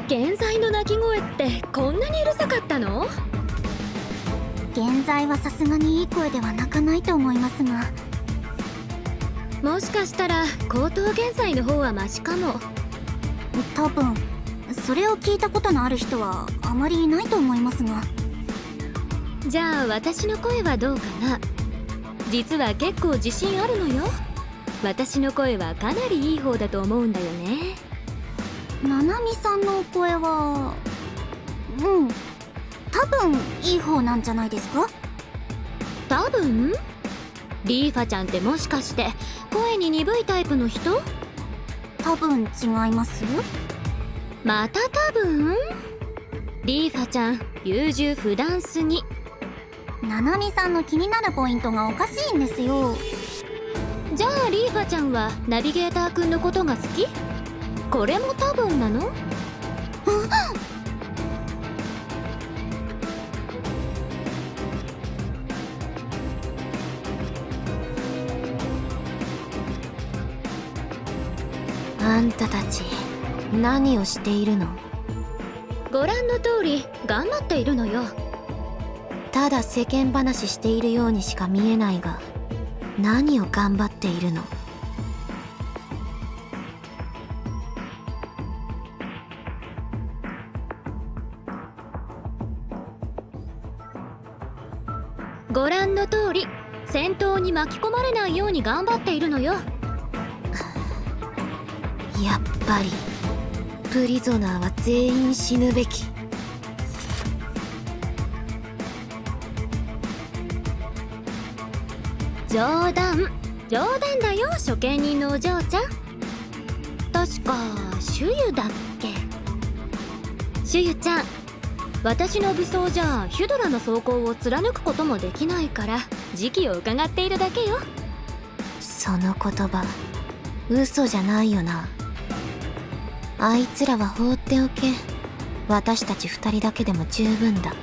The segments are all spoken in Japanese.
現在の鳴き声ってこんなにうるさかったの？現在はさすがにいい声では鳴かないと思いますが。もしかしたら高等現在の方はマシかも。多分それを聞いたことのある人はあまりいないと思いますが。じゃあ私の声はどうかな。実は結構自信あるのよ。私の声はかなりいい方だと思うんだよね。ななみさんのお声は多分いい方なんじゃないですか。多分？リーファちゃんってもしかして声に鈍いタイプの人？多分違います。また多分？リーファちゃん優柔不断すぎ。ななみさんの気になるポイントがおかしいんですよ。じゃあリーファちゃんはナビゲーターくんのことが好き？これも多分なの？あんたたち何をしているの？ご覧の通り頑張っているのよ。ただ世間話しているようにしか見えないが、何を頑張っているの？ご覧の通り戦闘に巻き込まれないように頑張っているのよ。やっぱりプリゾナーは全員死ぬべき。冗談だよ、処刑人のお嬢ちゃん。確かシュユだっけ。シュユちゃん、私の武装じゃヒュドラの装甲を貫くこともできないから時期を伺っているだけよ。その言葉嘘じゃないよな。あいつらは放っておけ。私たち二人だけでも十分だ。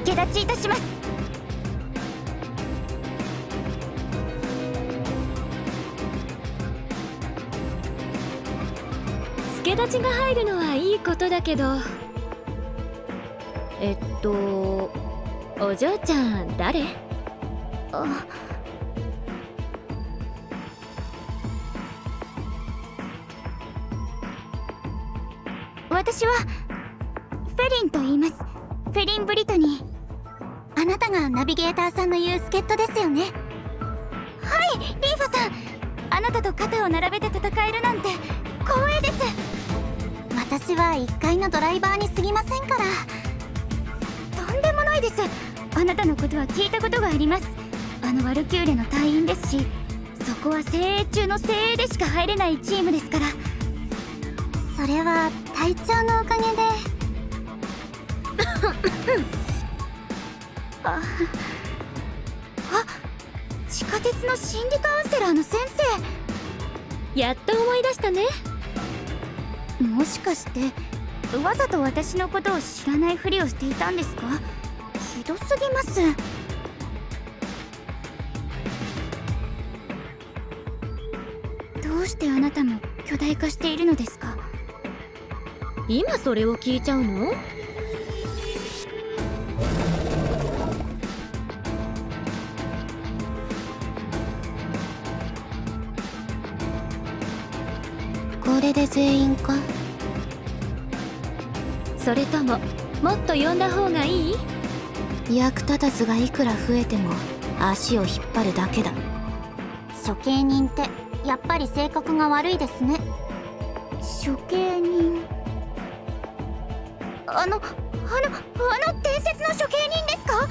助立ちいたします。助立ちが入るのはいいことだけど、お嬢ちゃん誰？私はフェリンと言います。フェリン・ブリトニー。あなたがナビゲーターさんの言う助っ人ですよね。はい、リーファさん、あなたと肩を並べて戦えるなんて光栄です。私は1階のドライバーに過ぎませんから。とんでもないです。あなたのことは聞いたことがあります。あのワルキューレの隊員ですし、そこは精鋭中の精鋭でしか入れないチームですから。それは隊長のおかげで地下鉄の心理カウンセラーの先やっと思い出したね。生。もしかしてわざと私のことを知らないふりをしていたんですか？ひどすぎます。どうしてあなたも巨大化しているのですか？今それを聞いちゃうの？これで全員か？それとももっと呼んだ方がいい？役立たずがいくら増えても足を引っ張るだけだ。処刑人ってやっぱり性格が悪いですね。処刑人。あの伝説の処刑人ですか？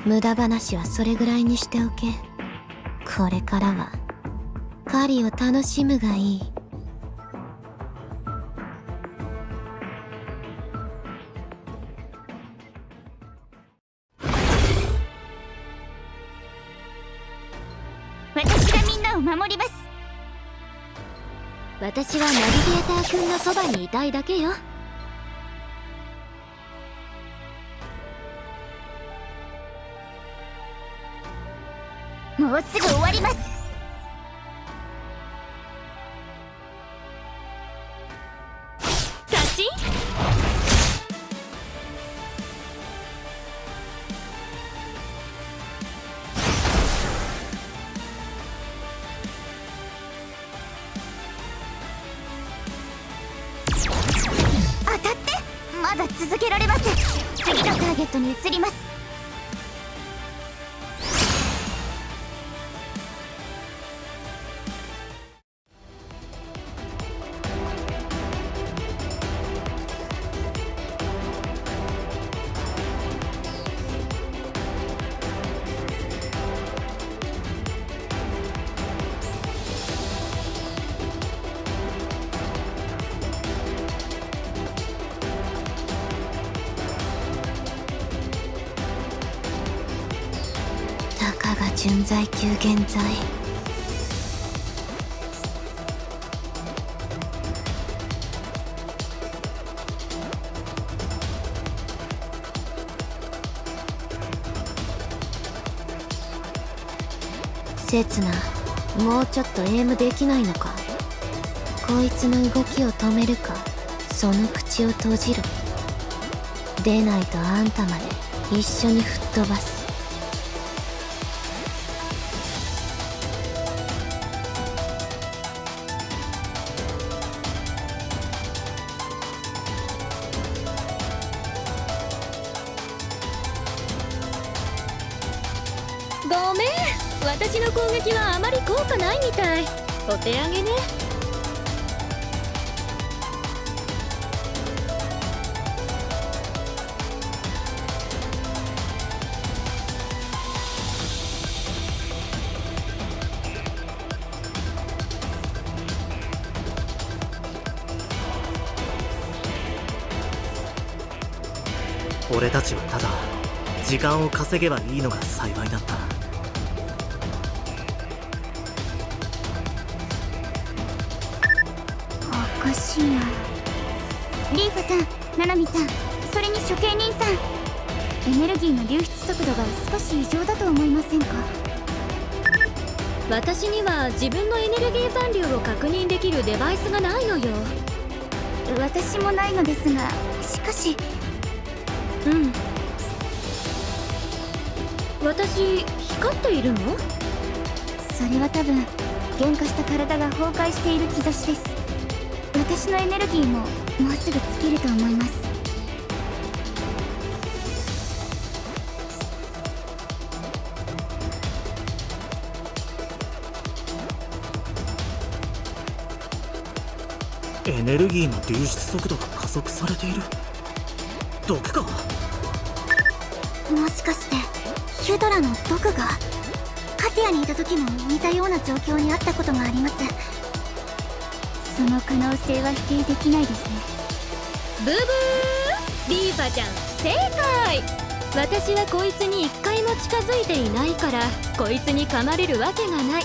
無駄話はそれぐらいにしておけ。これからは狩りを楽しむがいい。を守ります。私はナビゲーター君のそばにいたいだけよ。もうすぐ終わります。勝ち。当たって。まだ続けられます。次のターゲットに移ります。たかが純在級現在。せつな、もうちょっとエイムできないのか。こいつの動きを止めるか、その口を閉じる。でないとあんたまで一緒に吹っ飛ばす。ごめん、私の攻撃はあまり効果ないみたい。お手上げね。俺たちはただ時間を稼げばいいのが幸いだった。おかしいな。リーファさん、ナナミさん、それに処刑人さん、エネルギーの流出速度が少し異常だと思いませんか？私には自分のエネルギー残量を確認できるデバイスがないのよ。私もないのですが、しかし。私、光っているの？それは多分原化した体が崩壊している兆しです。私のエネルギーももうすぐ尽きると思います。エネルギーの流出速度が加速されている。毒か？もしかしてヒュドラの毒が？カティアにいた時も似たような状況にあったことがあります。その可能性は否定できないですね。ブーブー、リーファちゃん正解。私はこいつに一回も近づいていないから、こいつに噛まれるわけがない。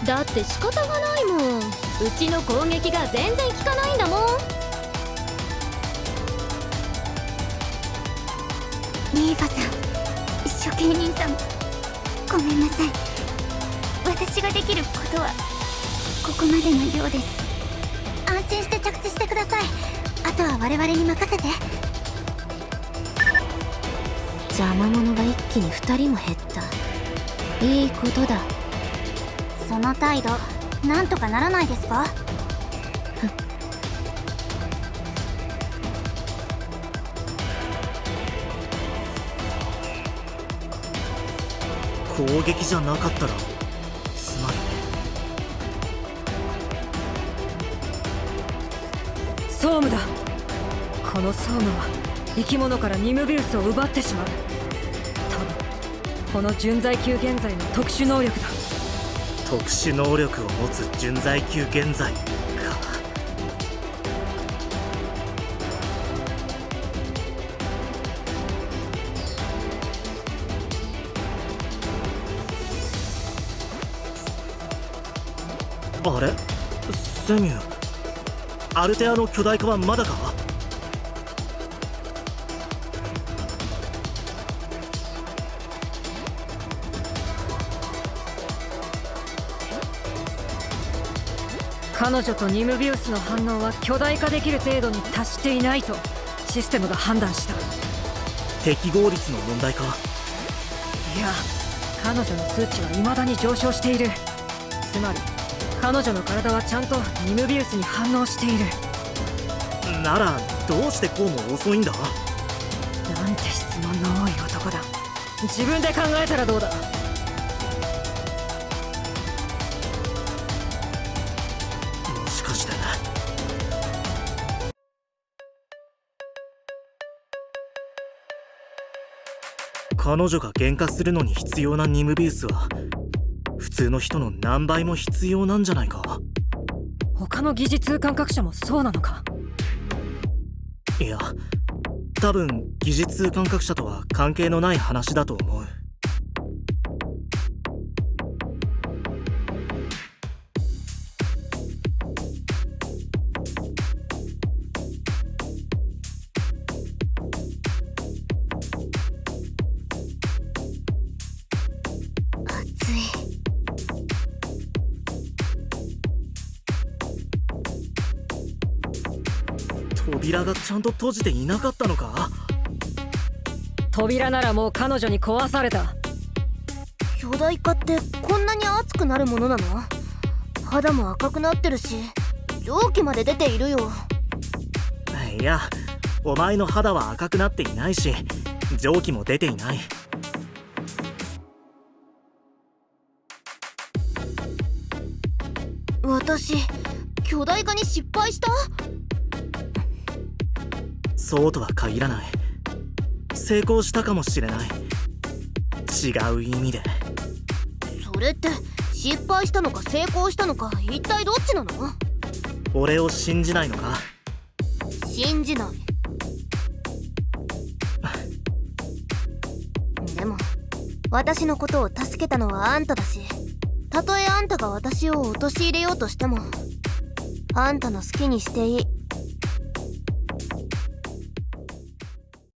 だって仕方がないもん。うちの攻撃が全然効かないんだもん。リーファさん、処刑人さん、ごめんなさい。私ができることはここまでのようです。安心して着地してください。あとは我々に任せて。邪魔者が一気に2人も減った。いいことだ。その態度、なんとかならないですか？攻撃じゃなかったらつまりソームだ。このソームは生き物からニムビウスを奪ってしまう。多分この純在級現在の特殊能力だ。特殊能力を持つ純在級現在か。あれセミュー、アルテアの巨大化はまだか？彼女とニムビウスの反応は巨大化できる程度に達していないとシステムが判断した。適合率の問題か？いや、彼女の数値は未だに上昇している。つまり彼女の体はちゃんとニムビウスに反応している。ならどうしてこうも遅いんだ？なんて質問の多い男だ。自分で考えたらどうだ？もしかして。彼女が幻化するのに必要なニムビウスは普通の人の何倍も必要なんじゃないか？他の疑似通感覚者もそうなのか？いや、多分疑似通感覚者とは関係のない話だと思う。熱い。扉がちゃんと閉じていなかったのか？扉ならもう彼女に壊された。巨大化ってこんなに熱くなるものなの？肌も赤くなってるし蒸気まで出ているよ。いや、お前の肌は赤くなっていないし蒸気も出ていない。私巨大化に失敗した？そうとは限らない。成功したかもしれない。違う意味で。それって失敗したのか成功したのか一体どっちなの？俺を信じないのか？信じない。でも私のことを助けたのはあんただし、たとえあんたが私を陥れようとしてもあんたの好きにしていい